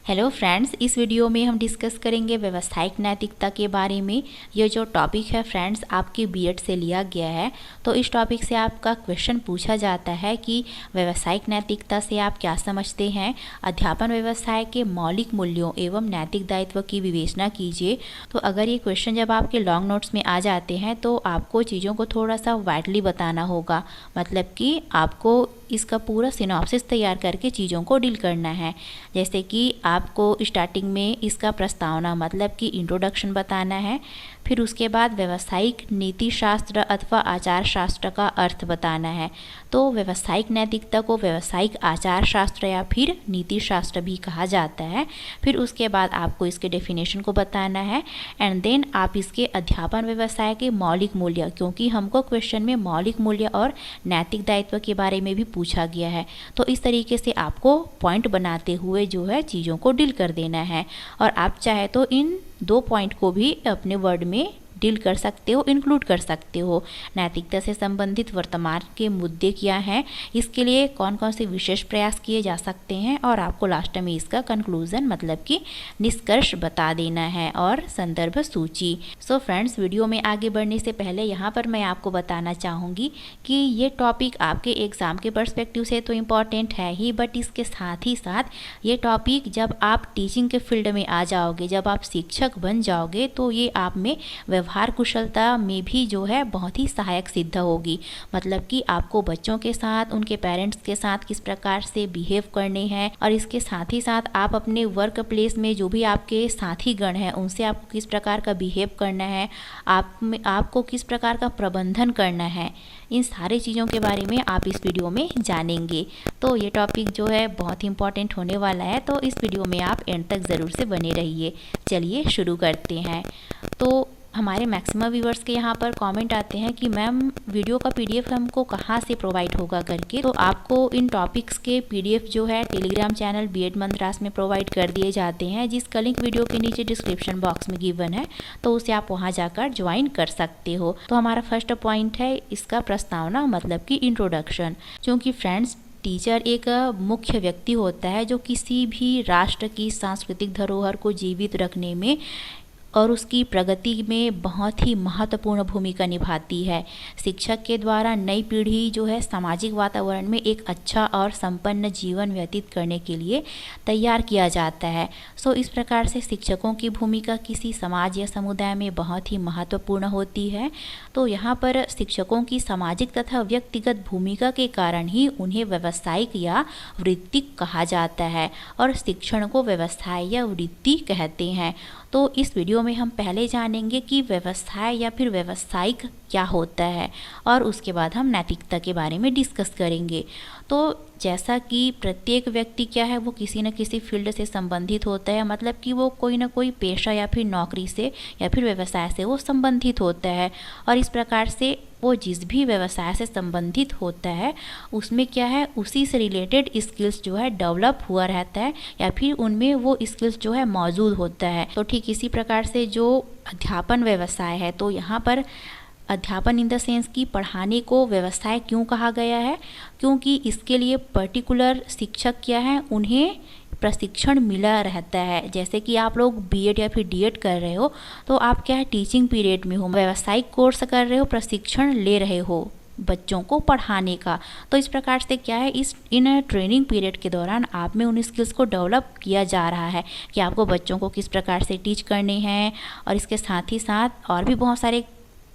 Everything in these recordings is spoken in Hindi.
हेलो फ्रेंड्स, इस वीडियो में हम डिस्कस करेंगे व्यावसायिक नैतिकता के बारे में। ये जो टॉपिक है फ्रेंड्स आपके बीएड से लिया गया है। तो इस टॉपिक से आपका क्वेश्चन पूछा जाता है कि व्यावसायिक नैतिकता से आप क्या समझते हैं। अध्यापन व्यवसाय के मौलिक मूल्यों एवं नैतिक दायित्व की विवेचना कीजिए। तो अगर ये क्वेश्चन जब आपके लॉन्ग नोट्स में आ जाते हैं तो आपको चीज़ों को थोड़ा सा वाइडली बताना होगा, मतलब कि आपको इसका पूरा सिनॉप्सिस तैयार करके चीज़ों को डील करना है। जैसे कि आपको स्टार्टिंग में इसका प्रस्तावना मतलब कि इंट्रोडक्शन बताना है, फिर उसके बाद व्यावसायिक नीति शास्त्र अथवा आचार शास्त्र का अर्थ बताना है। तो व्यावसायिक नैतिकता को व्यावसायिक आचार शास्त्र या फिर नीति शास्त्र भी कहा जाता है। फिर उसके बाद आपको इसके डेफिनेशन को बताना है एंड देन आप इसके अध्यापन व्यवसाय के मौलिक मूल्य, क्योंकि हमको क्वेश्चन में मौलिक मूल्य और नैतिक दायित्व के बारे में भी पूछा गया है। तो इस तरीके से आपको पॉइंट बनाते हुए जो है चीज़ों को डील कर देना है। और आप चाहे तो इन 2 पॉइंट को भी अपने वर्ड में डील कर सकते हो, इंक्लूड कर सकते हो। नैतिकता से संबंधित वर्तमान के मुद्दे क्या हैं, इसके लिए कौन कौन से विशेष प्रयास किए जा सकते हैं, और आपको लास्ट में इसका कंक्लूजन मतलब कि निष्कर्ष बता देना है और संदर्भ सूची। सो फ्रेंड्स, वीडियो में आगे बढ़ने से पहले यहाँ पर मैं आपको बताना चाहूँगी कि ये टॉपिक आपके एग्ज़ाम के पर्सपेक्टिव से तो इम्पॉर्टेंट है ही, बट इसके साथ ही साथ ये टॉपिक जब आप टीचिंग के फील्ड में आ जाओगे, जब आप शिक्षक बन जाओगे, तो ये आप में व्यवहार कुशलता में भी जो है बहुत ही सहायक सिद्ध होगी। मतलब कि आपको बच्चों के साथ, उनके पेरेंट्स के साथ किस प्रकार से बिहेव करने हैं, और इसके साथ ही साथ आप अपने वर्क प्लेस में जो भी आपके साथी गण हैं उनसे आपको किस प्रकार का बिहेव करना है, आपको किस प्रकार का प्रबंधन करना है, इन सारी चीज़ों के बारे में आप इस वीडियो में जानेंगे। तो ये टॉपिक जो है बहुत ही इंपॉर्टेंट होने वाला है, तो इस वीडियो में आप एंड तक ज़रूर से बने रहिए। चलिए शुरू करते हैं। तो हमारे मैक्सिमम व्यूअर्स के यहाँ पर कमेंट आते हैं कि मैम वीडियो का पीडीएफ हमको कहाँ से प्रोवाइड होगा करके। तो आपको इन टॉपिक्स के पीडीएफ जो है टेलीग्राम चैनल बीएड मंत्रास में प्रोवाइड कर दिए जाते हैं, जिसका लिंक वीडियो के नीचे डिस्क्रिप्शन बॉक्स में गिवन है, तो उसे आप वहाँ जाकर ज्वाइन कर सकते हो। तो हमारा फर्स्ट पॉइंट है इसका प्रस्तावना मतलब कि इंट्रोडक्शन। क्योंकि फ्रेंड्स, टीचर एक मुख्य व्यक्ति होता है जो किसी भी राष्ट्र की सांस्कृतिक धरोहर को जीवित रखने में और उसकी प्रगति में बहुत ही महत्वपूर्ण भूमिका निभाती है। शिक्षक के द्वारा नई पीढ़ी जो है सामाजिक वातावरण में एक अच्छा और संपन्न जीवन व्यतीत करने के लिए तैयार किया जाता है। सो इस प्रकार से शिक्षकों की भूमिका किसी समाज या समुदाय में बहुत ही महत्वपूर्ण होती है। तो यहाँ पर शिक्षकों की सामाजिक तथा व्यक्तिगत भूमिका के कारण ही उन्हें व्यावसायिक या वृत्तिक कहा जाता है, और शिक्षण को व्यवसाय या वृत्ति कहते हैं। तो इस वीडियो में हम पहले जानेंगे कि व्यवसाय या फिर व्यावसायिक क्या होता है, और उसके बाद हम नैतिकता के बारे में डिस्कस करेंगे। तो जैसा कि प्रत्येक व्यक्ति क्या है, वो किसी न किसी फील्ड से संबंधित होता है, मतलब कि वो कोई ना कोई पेशा या फिर नौकरी से या फिर व्यवसाय से वो संबंधित होता है। और इस प्रकार से वो जिस भी व्यवसाय से संबंधित होता है उसमें क्या है, उसी से रिलेटेड स्किल्स जो है डेवलप हुआ रहता है, या फिर उनमें वो स्किल्स जो है मौजूद होता है। तो ठीक इसी प्रकार से जो अध्यापन व्यवसाय है, तो यहाँ पर अध्यापन इन द सेंस कि पढ़ाने को व्यवसाय क्यों कहा गया है, क्योंकि इसके लिए पर्टिकुलर शिक्षक क्या है, उन्हें प्रशिक्षण मिला रहता है। जैसे कि आप लोग बीएड या फिर डीएड कर रहे हो, तो आप क्या है टीचिंग पीरियड में हो, व्यावसायिक कोर्स कर रहे हो, प्रशिक्षण ले रहे हो बच्चों को पढ़ाने का। तो इस प्रकार से क्या है, इन ट्रेनिंग पीरियड के दौरान आप में उन स्किल्स को डेवलप किया जा रहा है कि आपको बच्चों को किस प्रकार से टीच करने हैं, और इसके साथ ही साथ और भी बहुत सारे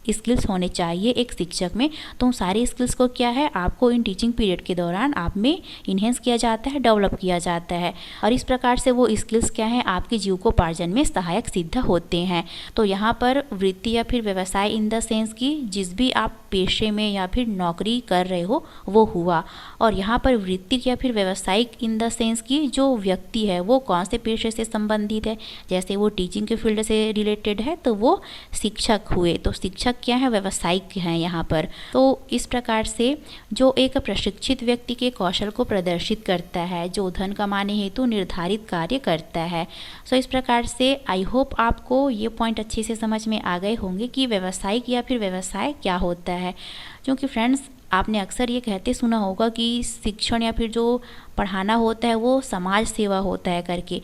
स्किल्स होने चाहिए एक शिक्षक में। तो उन सारी स्किल्स को क्या है, आपको इन टीचिंग पीरियड के दौरान आप में इन्हेंस किया जाता है, डेवलप किया जाता है, और इस प्रकार से वो स्किल्स क्या है आपके जीविकोपार्जन में सहायक सिद्ध होते हैं। तो यहाँ पर वृत्ति या फिर व्यवसाय इन द सेंस कि जिस भी आप पेशे में या फिर नौकरी कर रहे हो वो हुआ, और यहाँ पर वृत्तिक या फिर व्यवसायिक इन द सेंस कि जो व्यक्ति है वो कौन से पेशे से संबंधित है। जैसे वो टीचिंग के फील्ड से रिलेटेड है तो वो शिक्षक हुए, तो शिक्षक क्या है, व्यवसायिक हैं यहाँ पर। तो इस प्रकार से जो एक प्रशिक्षित व्यक्ति के कौशल को प्रदर्शित करता है, जो धन कमाने हेतु निर्धारित कार्य करता है। सो इस प्रकार से आई होप आपको ये पॉइंट अच्छे से समझ में आ गए होंगे कि व्यावसायिक या फिर व्यवसाय क्या होता है। क्योंकि फ्रेंड्स, आपने अक्सर ये कहते सुना होगा कि शिक्षण या फिर जो पढ़ाना होता है वो समाज सेवा होता है करके।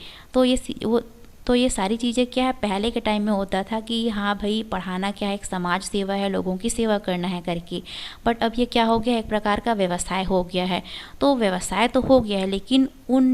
तो ये सारी चीज़ें क्या है, पहले के टाइम में होता था कि हाँ भाई पढ़ाना क्या है, एक समाज सेवा है, लोगों की सेवा करना है करके। बट अब ये क्या हो गया, एक प्रकार का व्यवसाय हो गया है। तो व्यवसाय तो हो गया है, लेकिन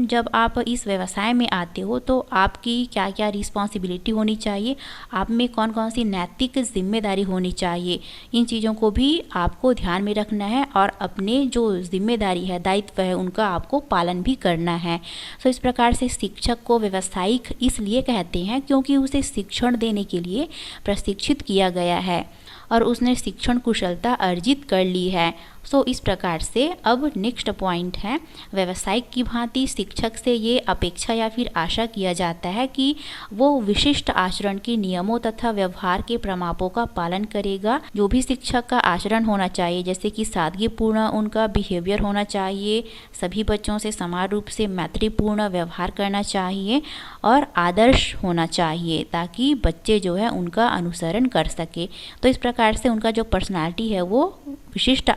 जब आप इस व्यवसाय में आते हो तो आपकी क्या क्या रिस्पॉन्सिबिलिटी होनी चाहिए, आप में कौन कौन सी नैतिक जिम्मेदारी होनी चाहिए, इन चीज़ों को भी आपको ध्यान में रखना है और अपने जो जिम्मेदारी है, दायित्व है, उनका आपको पालन भी करना है। तो इस प्रकार से शिक्षक को व्यावसायिक इसलिए कहते हैं क्योंकि उसे शिक्षण देने के लिए प्रशिक्षित किया गया है और उसने शिक्षण कुशलता अर्जित कर ली है। सो इस प्रकार से अब नेक्स्ट पॉइंट है, व्यावसायिक की भांति शिक्षक से ये अपेक्षा या फिर आशा किया जाता है कि वो विशिष्ट आचरण के नियमों तथा व्यवहार के प्रमापों का पालन करेगा। जो भी शिक्षक का आचरण होना चाहिए, जैसे कि सादगीपूर्ण उनका बिहेवियर होना चाहिए, सभी बच्चों से समान रूप से मैत्रीपूर्ण व्यवहार करना चाहिए और आदर्श होना चाहिए, ताकि बच्चे जो है उनका अनुसरण कर सके। तो इस प्रकार से उनका जो पर्सनालिटी है वो विशिष्ट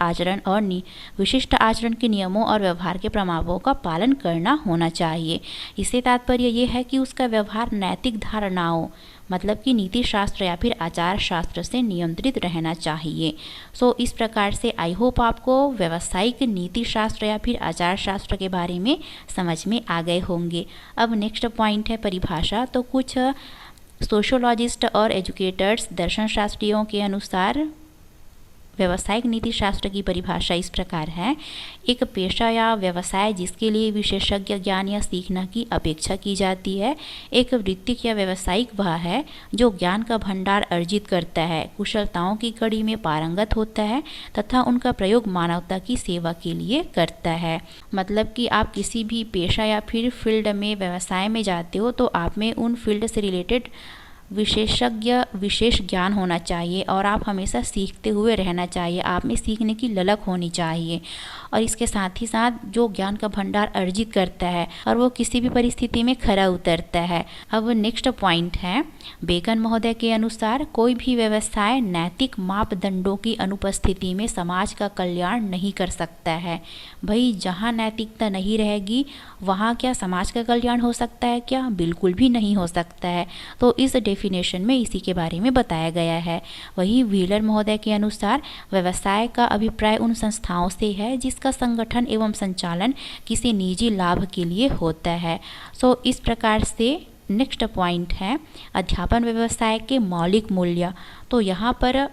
आचरण के नियमों और व्यवहार के प्रमापों का पालन करना होना चाहिए। इससे तात्पर्य ये है कि उसका व्यवहार नैतिक धारणाओं मतलब कि नीति शास्त्र या फिर आचार शास्त्र से नियंत्रित रहना चाहिए। सो इस प्रकार से आई होप आपको व्यावसायिक नीति शास्त्र या फिर आचार शास्त्र के बारे में समझ में आ गए होंगे। अब नेक्स्ट पॉइंट है परिभाषा। तो कुछ सोशियोलॉजिस्ट और एजुकेटर्स दर्शन शास्त्रियों के अनुसार व्यावसायिक नीति शास्त्र की परिभाषा इस प्रकार है, एक पेशा या व्यवसाय जिसके लिए विशेषज्ञ ज्ञान या सीखना की अपेक्षा की जाती है। एक वृत्तिक या व्यावसायिक वह है जो ज्ञान का भंडार अर्जित करता है, कुशलताओं की कड़ी में पारंगत होता है तथा उनका प्रयोग मानवता की सेवा के लिए करता है। मतलब कि आप किसी भी पेशा या फिर फील्ड में व्यवसाय में जाते हो तो आप में उन फील्ड से रिलेटेड विशेष ज्ञान होना चाहिए और आप हमेशा सीखते हुए रहना चाहिए, आप में सीखने की ललक होनी चाहिए और इसके साथ ही साथ जो ज्ञान का भंडार अर्जित करता है और वो किसी भी परिस्थिति में खरा उतरता है। अब नेक्स्ट पॉइंट है, बेकन महोदय के अनुसार कोई भी व्यवसाय नैतिक मापदंडों की अनुपस्थिति में समाज का कल्याण नहीं कर सकता है। भाई जहाँ नैतिकता नहीं रहेगी वहाँ क्या समाज का कल्याण हो सकता है क्या? बिल्कुल भी नहीं हो सकता है। तो इस डेफिनेशन में इसी के बारे में बताया गया है। वही व्हीलर महोदय के अनुसार व्यवसाय का अभिप्राय उन संस्थाओं से है जिसका संगठन एवं संचालन किसी निजी लाभ के लिए होता है। सो इस प्रकार से नेक्स्ट पॉइंट है अध्यापन व्यवसाय के मौलिक मूल्य। तो यहाँ पर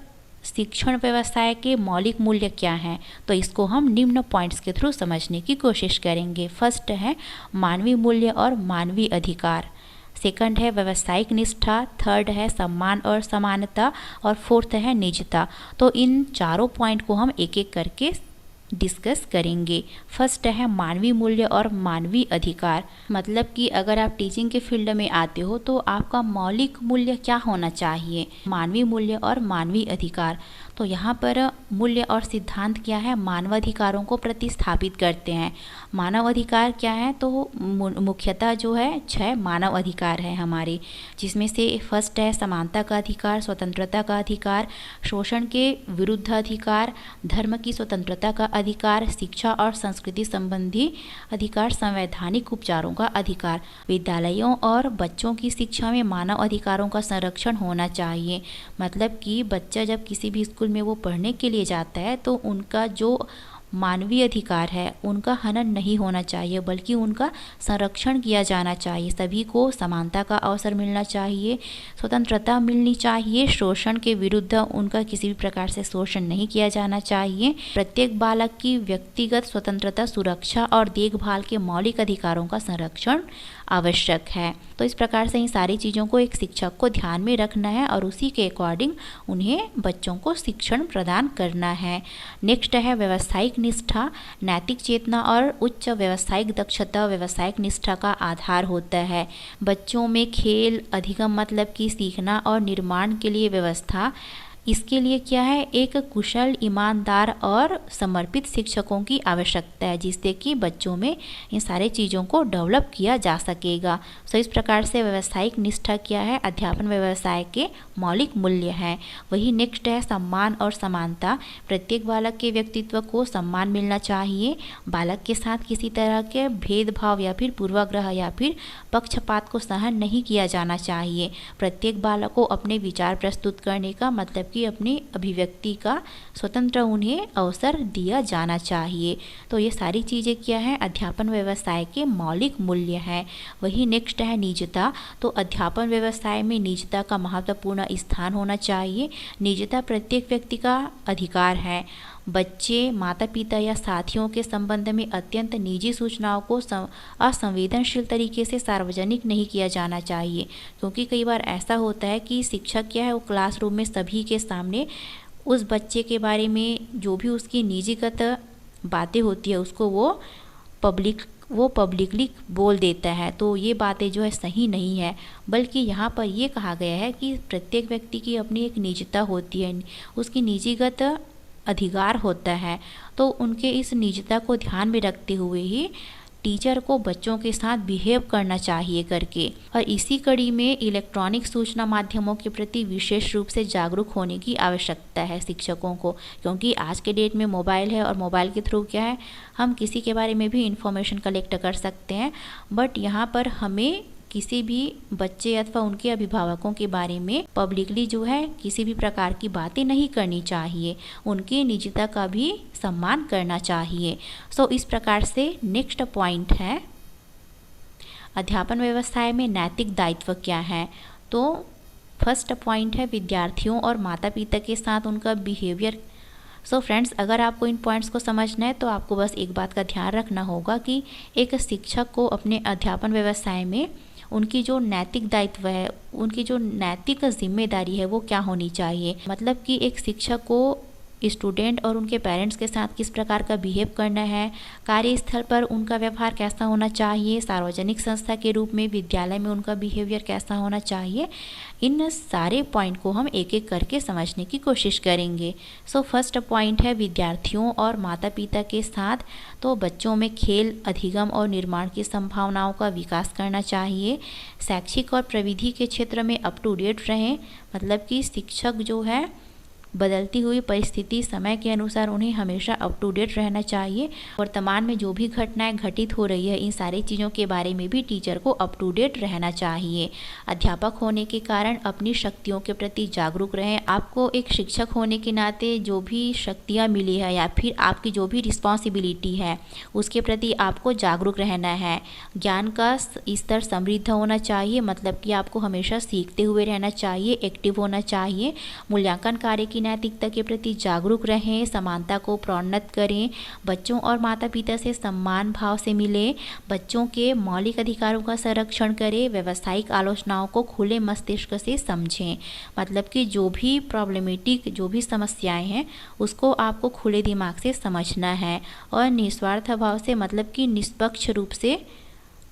शिक्षण व्यवसाय के मौलिक मूल्य क्या हैं, तो इसको हम निम्न पॉइंट्स के थ्रू समझने की कोशिश करेंगे। फर्स्ट है मानवीय मूल्य और मानवीय अधिकार, सेकंड है व्यावसायिक निष्ठा, थर्ड है सम्मान और समानता और फोर्थ है निजता। तो इन चारों पॉइंट को हम एक एक करके डिस्कस करेंगे। फर्स्ट है मानवीय मूल्य और मानवीय अधिकार। मतलब कि अगर आप टीचिंग के फील्ड में आते हो तो आपका मौलिक मूल्य क्या होना चाहिए, मानवीय मूल्य और मानवीय अधिकार। तो यहाँ पर मूल्य और सिद्धांत क्या है, मानवाधिकारों को प्रतिस्थापित करते हैं। मानव अधिकार क्या है, तो मुख्यतः जो है 6 मानव अधिकार है हमारे, जिसमें से फर्स्ट है समानता का अधिकार, स्वतंत्रता का अधिकार, शोषण के विरुद्ध अधिकार, धर्म की स्वतंत्रता का अधिकार, शिक्षा और संस्कृति संबंधी अधिकार, संवैधानिक उपचारों का अधिकार। विद्यालयों और बच्चों की शिक्षा में मानव अधिकारों का संरक्षण होना चाहिए। मतलब कि बच्चा जब किसी भी स्कूल में वो पढ़ने के लिए जाता है तो उनका जो मानवीय अधिकार है उनका हनन नहीं होना चाहिए, बल्कि उनका संरक्षण किया जाना चाहिए। सभी को समानता का अवसर मिलना चाहिए, स्वतंत्रता मिलनी चाहिए, शोषण के विरुद्ध उनका किसी भी प्रकार से शोषण नहीं किया जाना चाहिए। प्रत्येक बालक की व्यक्तिगत स्वतंत्रता, सुरक्षा और देखभाल के मौलिक अधिकारों का संरक्षण आवश्यक है। तो इस प्रकार से इन सारी चीज़ों को एक शिक्षक को ध्यान में रखना है और उसी के अकॉर्डिंग उन्हें बच्चों को शिक्षण प्रदान करना है। नेक्स्ट है व्यावसायिक निष्ठा। नैतिक चेतना और उच्च व्यावसायिक दक्षता व्यावसायिक निष्ठा का आधार होता है। बच्चों में खेल अधिगम मतलब कि सीखना और निर्माण के लिए व्यवस्था इसके लिए क्या है, एक कुशल, ईमानदार और समर्पित शिक्षकों की आवश्यकता है, जिससे कि बच्चों में इन सारे चीज़ों को डेवलप किया जा सकेगा। सो इस प्रकार से व्यावसायिक निष्ठा क्या है, अध्यापन व्यवसाय के मौलिक मूल्य हैं। वही नेक्स्ट है सम्मान और समानता। प्रत्येक बालक के व्यक्तित्व को सम्मान मिलना चाहिए। बालक के साथ किसी तरह के भेदभाव या फिर पूर्वाग्रह या फिर पक्षपात को सहन नहीं किया जाना चाहिए। प्रत्येक बालक को अपने विचार प्रस्तुत करने का मतलब कि अपनी अभिव्यक्ति का स्वतंत्र उन्हें अवसर दिया जाना चाहिए। तो ये सारी चीज़ें क्या है, अध्यापन व्यवसाय के मौलिक मूल्य हैं। वही नेक्स्ट है निजता। तो अध्यापन व्यवसाय में निजता का महत्वपूर्ण स्थान होना चाहिए। निजता प्रत्येक व्यक्ति का अधिकार है। बच्चे, माता पिता या साथियों के संबंध में अत्यंत निजी सूचनाओं को असंवेदनशील तरीके से सार्वजनिक नहीं किया जाना चाहिए, क्योंकि कई बार ऐसा होता है कि शिक्षक क्या है, वो क्लासरूम में सभी के सामने उस बच्चे के बारे में जो भी उसकी निजीगत बातें होती है उसको वो पब्लिकली बोल देता है। तो ये बातें जो है सही नहीं है, बल्कि यहाँ पर ये कहा गया है कि प्रत्येक व्यक्ति की अपनी एक निजता होती है, उसकी निजीगत अधिकार होता है। तो उनके इस निजता को ध्यान में रखते हुए ही टीचर को बच्चों के साथ बिहेव करना चाहिए करके। और इसी कड़ी में इलेक्ट्रॉनिक सूचना माध्यमों के प्रति विशेष रूप से जागरूक होने की आवश्यकता है शिक्षकों को, क्योंकि आज के डेट में मोबाइल है और मोबाइल के थ्रू क्या है, हम किसी के बारे में भी इंफॉर्मेशन कलेक्ट कर सकते हैं। बट यहाँ पर हमें किसी भी बच्चे अथवा उनके अभिभावकों के बारे में पब्लिकली जो है किसी भी प्रकार की बातें नहीं करनी चाहिए, उनकी निजता का भी सम्मान करना चाहिए। सो इस प्रकार से नेक्स्ट पॉइंट है अध्यापन व्यवसाय में नैतिक दायित्व क्या है। तो फर्स्ट पॉइंट है विद्यार्थियों और माता पिता के साथ उनका बिहेवियर। सो फ्रेंड्स, अगर आपको इन पॉइंट्स को समझना है तो आपको बस एक बात का ध्यान रखना होगा कि एक शिक्षक को अपने अध्यापन व्यवसाय में उनकी जो नैतिक दायित्व है, उनकी जो नैतिक जिम्मेदारी है वो क्या होनी चाहिए। मतलब कि एक शिक्षक को स्टूडेंट और उनके पेरेंट्स के साथ किस प्रकार का बिहेव करना है, कार्यस्थल पर उनका व्यवहार कैसा होना चाहिए, सार्वजनिक संस्था के रूप में विद्यालय में उनका बिहेवियर कैसा होना चाहिए। इन सारे पॉइंट को हम एक एक करके समझने की कोशिश करेंगे। सो फर्स्ट पॉइंट है विद्यार्थियों और माता पिता के साथ। तो बच्चों में खेल, अधिगम और निर्माण की संभावनाओं का विकास करना चाहिए। शैक्षिक और प्रविधि के क्षेत्र में अप टू डेट रहें। मतलब कि शिक्षक जो है बदलती हुई परिस्थिति, समय के अनुसार उन्हें हमेशा अप टू डेट रहना चाहिए। वर्तमान में जो भी घटनाएं घटित हो रही है, इन सारी चीज़ों के बारे में भी टीचर को अप टू डेट रहना चाहिए। अध्यापक होने के कारण अपनी शक्तियों के प्रति जागरूक रहें। आपको एक शिक्षक होने के नाते जो भी शक्तियाँ मिली है या फिर आपकी जो भी रिस्पॉन्सिबिलिटी है उसके प्रति आपको जागरूक रहना है। ज्ञान का स्तर समृद्ध होना चाहिए, मतलब कि आपको हमेशा सीखते हुए रहना चाहिए, एक्टिव होना चाहिए। मूल्यांकन कार्य की नैतिकता के प्रति जागरूक रहें। समानता को प्रोन्नत करें। बच्चों और माता पिता से सम्मान भाव से मिलें। बच्चों के मौलिक अधिकारों का संरक्षण करें। व्यावसायिक आलोचनाओं को खुले मस्तिष्क से समझें। मतलब कि जो भी प्रॉब्लमेटिक, जो भी समस्याएं हैं उसको आपको खुले दिमाग से समझना है और निस्वार्थ भाव से, मतलब कि निष्पक्ष रूप से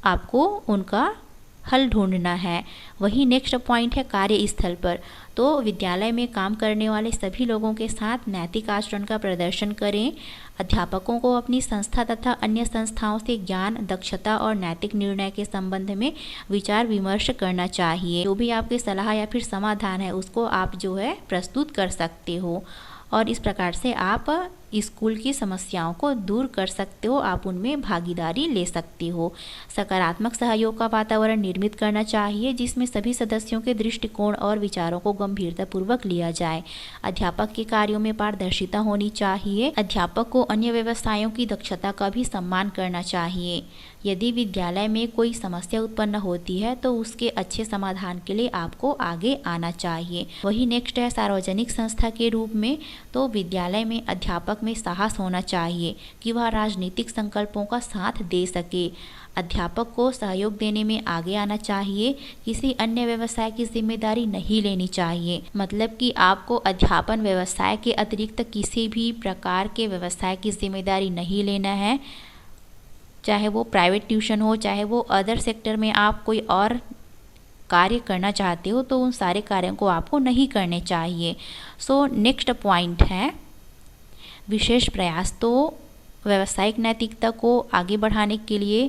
आपको उनका हल ढूंढना है। वही नेक्स्ट पॉइंट है कार्यस्थल पर। तो विद्यालय में काम करने वाले सभी लोगों के साथ नैतिक आचरण का प्रदर्शन करें। अध्यापकों को अपनी संस्था तथा अन्य संस्थाओं से ज्ञान, दक्षता और नैतिक निर्णय के संबंध में विचार विमर्श करना चाहिए। जो भी आपकी सलाह या फिर समाधान है उसको आप जो है प्रस्तुत कर सकते हो और इस प्रकार से आप स्कूल की समस्याओं को दूर कर सकते हो, आप उनमें भागीदारी ले सकते हो। सकारात्मक सहयोग का वातावरण निर्मित करना चाहिए जिसमें सभी सदस्यों के दृष्टिकोण और विचारों को गंभीरतापूर्वक लिया जाए। अध्यापक के कार्यों में पारदर्शिता होनी चाहिए। अध्यापक को अन्य व्यवसायों की दक्षता का भी सम्मान करना चाहिए। यदि विद्यालय में कोई समस्या उत्पन्न होती है तो उसके अच्छे समाधान के लिए आपको आगे आना चाहिए। वही नेक्स्ट है सार्वजनिक संस्था के रूप में। तो विद्यालय में अध्यापक में साहस होना चाहिए कि वह राजनीतिक संकल्पों का साथ दे सके। अध्यापक को सहयोग देने में आगे आना चाहिए। किसी अन्य व्यवसाय की जिम्मेदारी नहीं लेनी चाहिए। मतलब कि आपको अध्यापन व्यवसाय के अतिरिक्त किसी भी प्रकार के व्यवसाय की जिम्मेदारी नहीं लेना है, चाहे वो प्राइवेट ट्यूशन हो, चाहे वो अदर सेक्टर में आप कोई और कार्य करना चाहते हो तो उन सारे कार्यों को आपको नहीं करने चाहिए। सो नेक्स्ट पॉइंट है विशेष प्रयास। तो व्यावसायिक नैतिकता को आगे बढ़ाने के लिए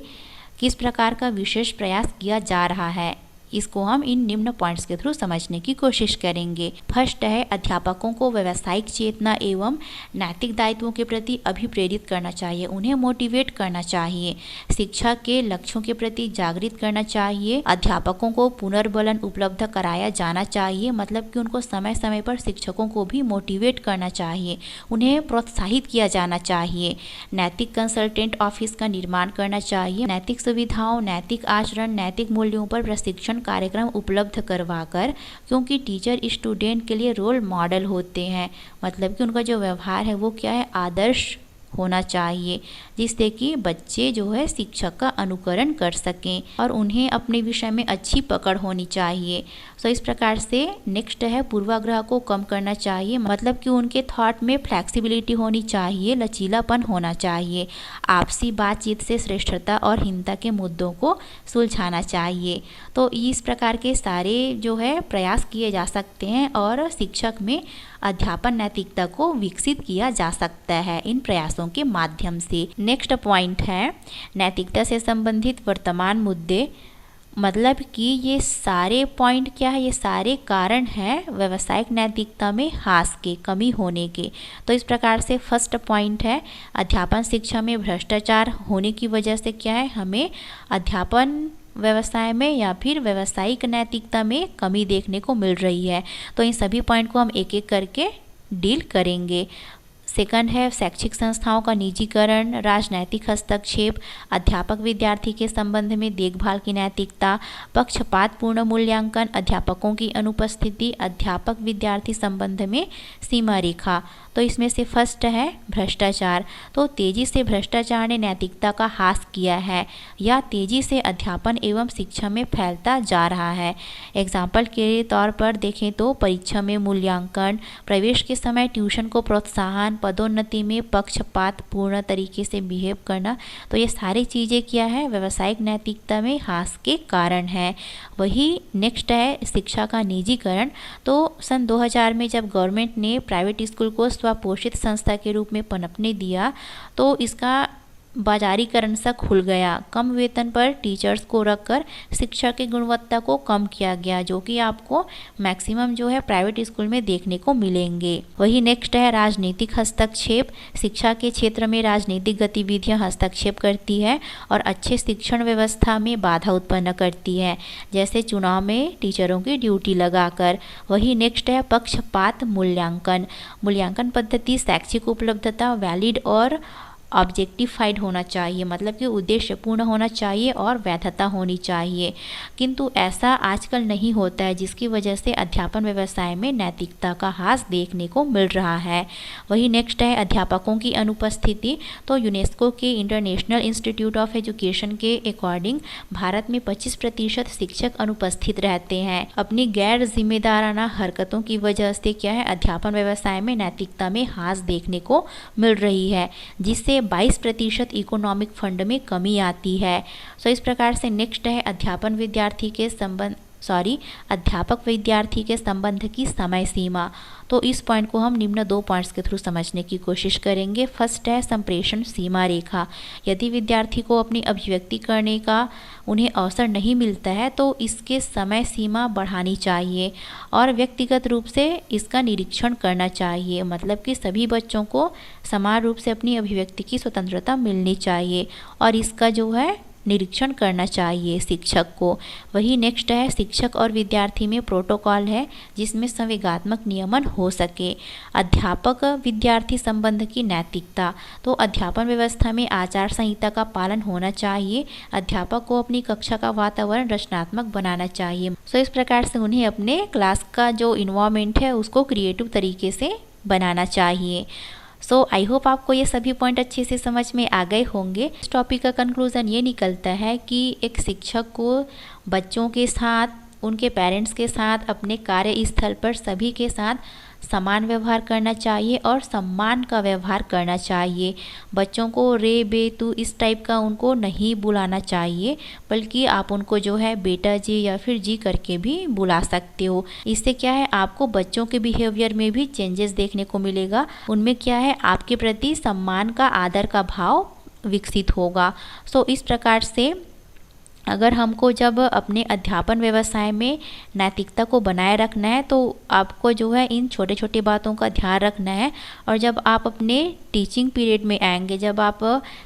किस प्रकार का विशेष प्रयास किया जा रहा है, इसको हम इन निम्न पॉइंट्स के थ्रू समझने की कोशिश करेंगे। फर्स्ट है अध्यापकों को व्यावसायिक चेतना एवं नैतिक दायित्वों के प्रति अभिप्रेरित करना चाहिए, उन्हें मोटिवेट करना चाहिए, शिक्षा के लक्ष्यों के प्रति जागृत करना चाहिए। अध्यापकों को पुनर्बलन उपलब्ध कराया जाना चाहिए, मतलब कि उनको समय समय पर शिक्षकों को भी मोटिवेट करना चाहिए, उन्हें प्रोत्साहित किया जाना चाहिए। नैतिक कंसल्टेंट ऑफिस का निर्माण करना चाहिए, नैतिक सुविधाओं, नैतिक आचरण, नैतिक मूल्यों पर प्रशिक्षण कार्यक्रम उपलब्ध करवाकर, क्योंकि टीचर स्टूडेंट के लिए रोल मॉडल होते हैं, मतलब कि उनका जो व्यवहार है वो क्या है, आदर्श होना चाहिए, जिससे कि बच्चे जो है शिक्षक का अनुकरण कर सकें और उन्हें अपने विषय में अच्छी पकड़ होनी चाहिए। सो इस प्रकार से नेक्स्ट है पूर्वाग्रह को कम करना चाहिए, मतलब कि उनके थॉट में फ्लेक्सिबिलिटी होनी चाहिए, लचीलापन होना चाहिए। आपसी बातचीत से श्रेष्ठता और हीनता के मुद्दों को सुलझाना चाहिए। तो इस प्रकार के सारे जो है प्रयास किए जा सकते हैं और शिक्षक में अध्यापन नैतिकता को विकसित किया जा सकता है इन प्रयासों के माध्यम से। नेक्स्ट पॉइंट है नैतिकता से संबंधित वर्तमान मुद्दे, मतलब कि ये सारे पॉइंट क्या है, ये सारे कारण हैं व्यावसायिक नैतिकता में ह्रास के, कमी होने के। तो इस प्रकार से फर्स्ट पॉइंट है अध्यापन शिक्षा में भ्रष्टाचार होने की वजह से क्या है, हमें अध्यापन व्यवसाय में या फिर व्यावसायिक नैतिकता में कमी देखने को मिल रही है। तो इन सभी पॉइंट को हम एक एक करके डील करेंगे। सेकंड है शैक्षिक संस्थाओं का निजीकरण, राजनैतिक हस्तक्षेप, अध्यापक विद्यार्थी के संबंध में देखभाल की नैतिकता, पक्षपातपूर्ण मूल्यांकन, अध्यापकों की अनुपस्थिति, अध्यापक विद्यार्थी संबंध में सीमा रेखा। तो इसमें से फर्स्ट है भ्रष्टाचार। तो तेजी से भ्रष्टाचार ने नैतिकता का ह्रास किया है या तेजी से अध्यापन एवं शिक्षा में फैलता जा रहा है। एग्जाम्पल के तौर पर देखें तो परीक्षा में मूल्यांकन, प्रवेश के समय ट्यूशन को प्रोत्साहन, पदोन्नति में पक्षपातपूर्ण तरीके से बिहेव करना। तो ये सारी चीज़ें क्या है, व्यावसायिक नैतिकता में ह्रास के कारण है। वही नेक्स्ट है शिक्षा का निजीकरण। तो सन 2000 में जब गवर्नमेंट ने प्राइवेट स्कूल को स्वपोषित संस्था के रूप में पनपने दिया तो इसका बाजारीकरण सा खुल गया। कम वेतन पर टीचर्स को रखकर शिक्षा की गुणवत्ता को कम किया गया, जो कि आपको मैक्सिमम जो है प्राइवेट स्कूल में देखने को मिलेंगे। वही नेक्स्ट है राजनीतिक हस्तक्षेप। शिक्षा के क्षेत्र में राजनीतिक गतिविधियां हस्तक्षेप करती है और अच्छे शिक्षण व्यवस्था में बाधा उत्पन्न करती है, जैसे चुनाव में टीचरों की ड्यूटी लगाकर। वही नेक्स्ट है पक्षपात मूल्यांकन। मूल्यांकन पद्धति शैक्षिक उपलब्धता वैलिड और ऑब्जेक्टिफाइड होना चाहिए, मतलब कि उद्देश्यपूर्ण होना चाहिए और वैधता होनी चाहिए, किंतु ऐसा आजकल नहीं होता है, जिसकी वजह से अध्यापन व्यवसाय में नैतिकता का ह्रास देखने को मिल रहा है। वही नेक्स्ट है अध्यापकों की अनुपस्थिति। तो यूनेस्को के इंटरनेशनल इंस्टीट्यूट ऑफ एजुकेशन के अकॉर्डिंग भारत में 25% शिक्षक अनुपस्थित रहते हैं। अपनी गैर जिम्मेदाराना हरकतों की वजह से क्या है, अध्यापन व्यवसाय में नैतिकता में ह्रास देखने को मिल रही है, जिससे 22% इकोनॉमिक फंड में कमी आती है। सो इस प्रकार से नेक्स्ट है अध्यापक विद्यार्थी के संबंध की समय सीमा। तो इस पॉइंट को हम निम्न 2 पॉइंट्स के थ्रू समझने की कोशिश करेंगे। फर्स्ट है संप्रेषण सीमा रेखा। यदि विद्यार्थी को अपनी अभिव्यक्ति करने का उन्हें अवसर नहीं मिलता है तो इसके समय सीमा बढ़ानी चाहिए और व्यक्तिगत रूप से इसका निरीक्षण करना चाहिए, मतलब कि सभी बच्चों को समान रूप से अपनी अभिव्यक्ति की स्वतंत्रता मिलनी चाहिए और इसका जो है निरीक्षण करना चाहिए शिक्षक को। वही नेक्स्ट है शिक्षक और विद्यार्थी में प्रोटोकॉल है, जिसमें संवेगात्मक नियमन हो सके। अध्यापक विद्यार्थी संबंध की नैतिकता। तो अध्यापन व्यवस्था में आचार संहिता का पालन होना चाहिए। अध्यापक को अपनी कक्षा का वातावरण रचनात्मक बनाना चाहिए। सो इस प्रकार से उन्हें अपने क्लास का जो इन्वायरमेंट है उसको क्रिएटिव तरीके से बनाना चाहिए। सो आई होप आपको ये सभी पॉइंट अच्छे से समझ में आ गए होंगे। इस टॉपिक का कंक्लूजन ये निकलता है कि एक शिक्षक को बच्चों के साथ, उनके पेरेंट्स के साथ, अपने कार्यस्थल पर सभी के साथ समान व्यवहार करना चाहिए और सम्मान का व्यवहार करना चाहिए। बच्चों को रे बे तू इस टाइप का उनको नहीं बुलाना चाहिए, बल्कि आप उनको जो है बेटा जी या फिर जी करके भी बुला सकते हो। इससे क्या है, आपको बच्चों के बिहेवियर में भी चेंजेस देखने को मिलेगा। उनमें क्या है, आपके प्रति सम्मान का, आदर का भाव विकसित होगा। सो इस प्रकार से अगर हमको जब अपने अध्यापन व्यवसाय में नैतिकता को बनाए रखना है तो आपको जो है इन छोटे छोटे बातों का ध्यान रखना है। और जब आप अपने टीचिंग पीरियड में आएंगे, जब आप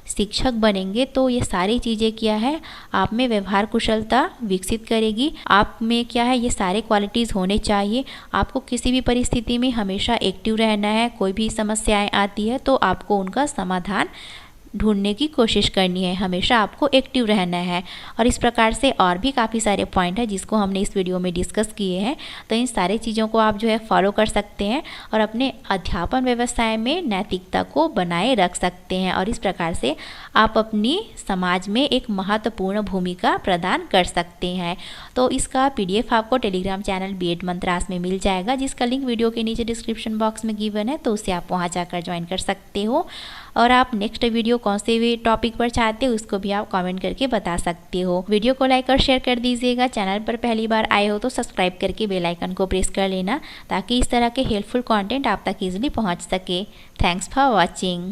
शिक्षक बनेंगे, तो ये सारी चीज़ें क्या है, आप में व्यवहार कुशलता विकसित करेगी। आप में क्या है, ये सारे क्वालिटीज़ होने चाहिए। आपको किसी भी परिस्थिति में हमेशा एक्टिव रहना है। कोई भी समस्याएं आती है तो आपको उनका समाधान ढूंढने की कोशिश करनी है, हमेशा आपको एक्टिव रहना है। और इस प्रकार से और भी काफ़ी सारे पॉइंट हैं जिसको हमने इस वीडियो में डिस्कस किए हैं। तो इन सारी चीज़ों को आप जो है फॉलो कर सकते हैं और अपने अध्यापन व्यवसाय में नैतिकता को बनाए रख सकते हैं। और इस प्रकार से आप अपनी समाज में एक महत्वपूर्ण भूमिका प्रदान कर सकते हैं। तो इसका PDF आपको टेलीग्राम चैनल B.Ed मंत्रास में मिल जाएगा, जिसका लिंक वीडियो के नीचे डिस्क्रिप्शन बॉक्स में गिवन है, तो उसे आप वहाँ जाकर ज्वाइन कर सकते हो। और आप नेक्स्ट वीडियो कौन से भी टॉपिक पर चाहते हो उसको भी आप कमेंट करके बता सकते हो। वीडियो को लाइक और शेयर कर दीजिएगा। चैनल पर पहली बार आए हो तो सब्सक्राइब करके बेल आइकन को प्रेस कर लेना, ताकि इस तरह के हेल्पफुल कंटेंट आप तक इजीली पहुंच सके। Thanks for watching.